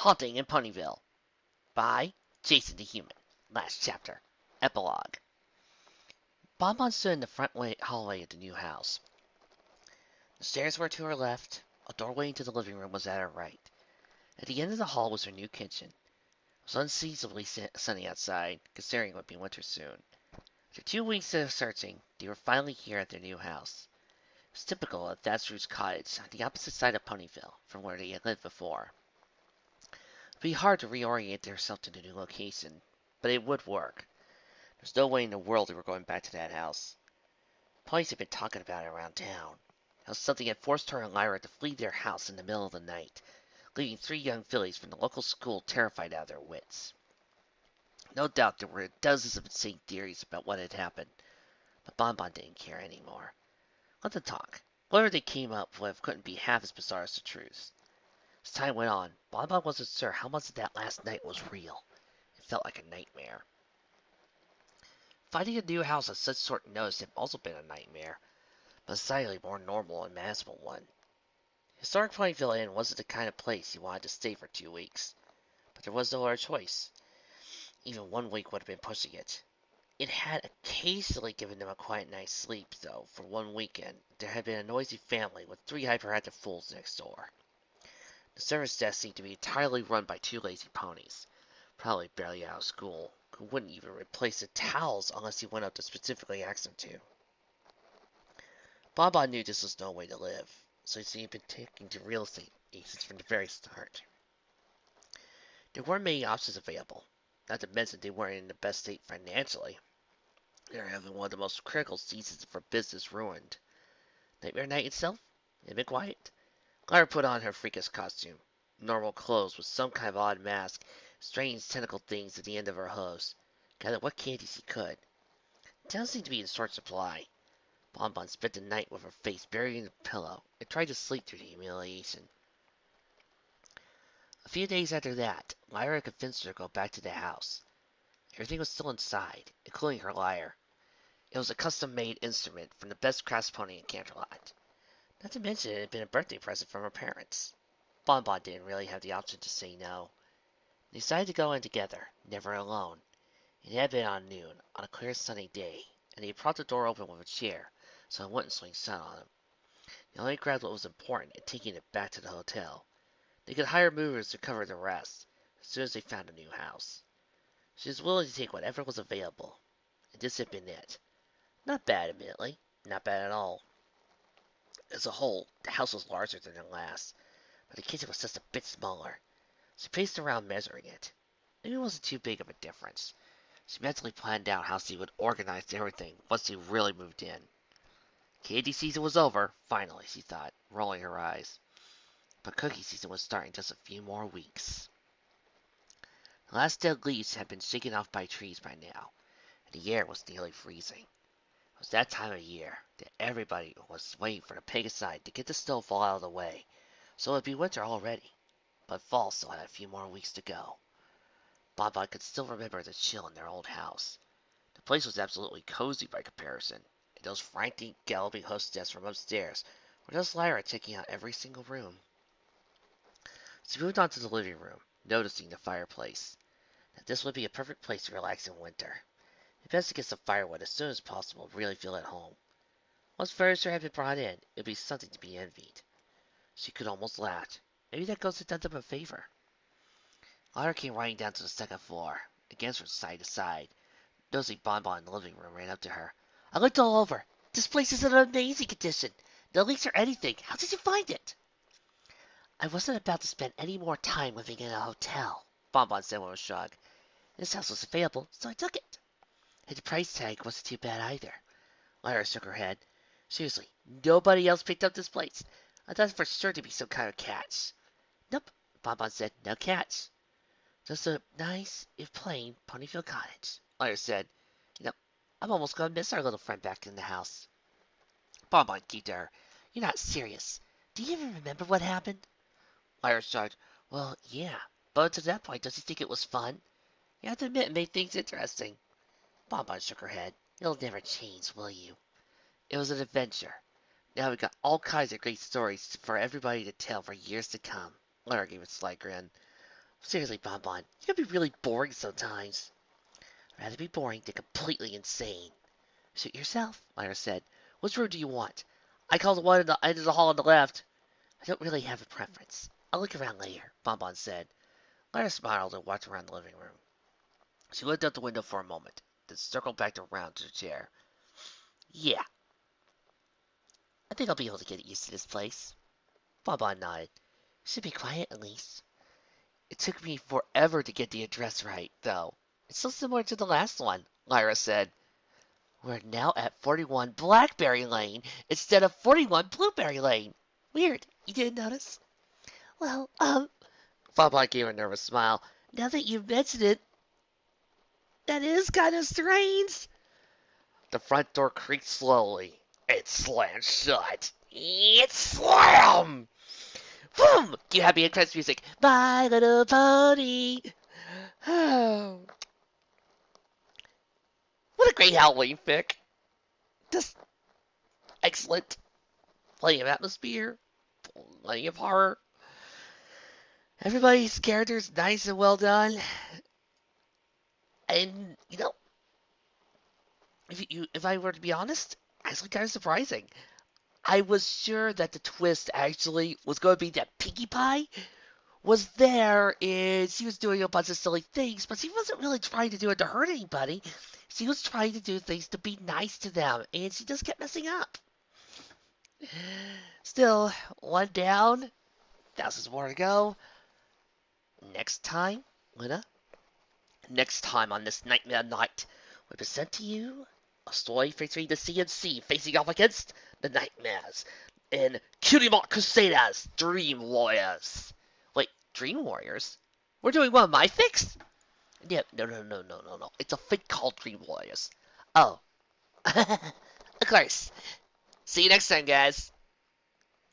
Haunting in Ponyville by Jasonthehuman. Last chapter. Epilogue. Bonbon stood in the front hallway of the new house. The stairs were to her left. A doorway into the living room was at her right. At the end of the hall was her new kitchen. It was unseasonably sunny outside, considering it would be winter soon. After 2 weeks of searching, they were finally here at their new house. It was typical of Thatcher's cottage on the opposite side of Ponyville from where they had lived before. It would be hard to reorient themselves to the new location, but it would work. There's no way in the world they were going back to that house. Police had been talking about it around town. How something had forced her and Lyra to flee their house in the middle of the night, leaving 3 young fillies from the local school terrified out of their wits. No doubt there were dozens of insane theories about what had happened, but Bonbon didn't care anymore. Let them talk. Whatever they came up with couldn't be half as bizarre as the truth. As time went on, Bonbon wasn't sure how much of that last night was real. It felt like a nightmare. Finding a new house at such short notice had also been a nightmare, but a slightly more normal and manageable one. Historic Ponyville Inn wasn't the kind of place you wanted to stay for 2 weeks, but there was no other choice. Even 1 week would have been pushing it. It had occasionally given them a quiet night's sleep, though. For one weekend, there had been a noisy family with 3 hyperactive fools next door. The service desk seemed to be entirely run by 2 lazy ponies, probably barely out of school, who wouldn't even replace the towels unless you went up to specifically ask them to. Bonbon knew this was no way to live, so he had been taking to real estate agents from the very start. There weren't many options available, not to mention they weren't in the best state financially. They were having one of the most critical seasons for business ruined. Nightmare Night itself? It had been quiet. Lyra put on her freakish costume, normal clothes with some kind of odd mask, strange tentacle things at the end of her hooves. Gathered what candies he could. Town seemed to be in short supply. Bonbon spent the night with her face buried in the pillow and tried to sleep through the humiliation. A few days after that, Lyra convinced her to go back to the house. Everything was still inside, including her lyre. It was a custom-made instrument from the best crafts pony in Canterlot. Not to mention it had been a birthday present from her parents. Bonbon didn't really have the option to say no. They decided to go in together, never alone. It had been on noon, on a clear sunny day, and they had propped the door open with a chair, so it wouldn't swing shut on them. They only grabbed what was important and taking it back to the hotel. They could hire movers to cover the rest, as soon as they found a new house. She was willing to take whatever was available, and this had been it. Not bad, admittedly. Not bad at all. As a whole, the house was larger than the last, but the kitchen was just a bit smaller. She paced around measuring it. Maybe it wasn't too big of a difference. She mentally planned out how she would organize everything once she really moved in. Candy season was over, finally, she thought, rolling her eyes. But cookie season was starting just a few more weeks. The last dead leaves had been shaken off by trees by now, and the air was nearly freezing. It was that time of year that everybody was waiting for the pig aside to get the snowfall out of the way, so it would be winter already. But fall still had a few more weeks to go. Bonbon could still remember the chill in their old house. The place was absolutely cozy by comparison, and those frantic, galloping hostesses from upstairs were just Lyra checking out every single room. She moved on to the living room, noticing the fireplace. That this would be a perfect place to relax in winter. It best to get some firewood as soon as possible to really feel at home. Once furniture had been brought in, it would be something to be envied. She could almost laugh. Maybe that ghost had done them a favor. Lyra came running down to the second floor, against her side to side. Nosy Bonbon in the living room ran up to her. I looked all over. This place is in an amazing condition. No leaks or anything. How did you find it? I wasn't about to spend any more time living in a hotel, Bonbon said with a shrug. This house was available, so I took it. And the price tag wasn't too bad either. Lyra shook her head. Seriously, nobody else picked up this place. I thought for sure to be some kind of catch. Nope, Bonbon said. No catch. Just a nice, if plain, Ponyville cottage, Lyra said. You know, I'm almost going to miss our little friend back in the house. Bonbon gaped at her. You're not serious. Do you even remember what happened? Lyra shrugged. Well, yeah. But to that point, does he think it was fun? You have to admit it made things interesting. Bonbon shook her head. You'll never change, will you? It was an adventure. Now we've got all kinds of great stories for everybody to tell for years to come. Lyra gave a sly grin. Seriously, Bonbon, you can be really boring sometimes. I'd rather be boring than completely insane. Suit yourself, Lyra said. Which room do you want? I call the one in the end of the hall on the left. I don't really have a preference. I'll look around later, Bonbon said. Lyra smiled and walked around the living room. She looked out the window for a moment, then circled back around to the chair. Yeah, I think I'll be able to get used to this place. Bonbon nodded. Should be quiet at least. It took me forever to get the address right, though. It's so similar to the last one, Lyra said. We're now at 41 Blackberry Lane instead of 41 Blueberry Lane. Weird. You didn't notice? Well, Bonbon gave a nervous smile. Now that you've mentioned it, that is kind of strange. The front door creaked slowly. It slammed shut. It slammed! Boom! Cue happy entrance music. My Little Pony. Oh, what a great Halloween fic. Just excellent. Plenty of atmosphere. Plenty of horror. Everybody's character's nice and well done. And, if I were to be honest, actually kind of surprising. I was sure that the twist actually was going to be that Pinkie Pie was there and she was doing a bunch of silly things, but she wasn't really trying to do it to hurt anybody. She was trying to do things to be nice to them, and she just kept messing up. Still, one down, thousands more to go. Next time, Luna, next time on this Nightmare Night, we present to you a story featuring the CNC facing off against the Nightmares in Cutie Mark Crusaders Dream Warriors. Wait, Dream Warriors? We're doing one of my fics? Yeah, no. It's a fic called Dream Warriors. Oh. Of course. See you next time, guys.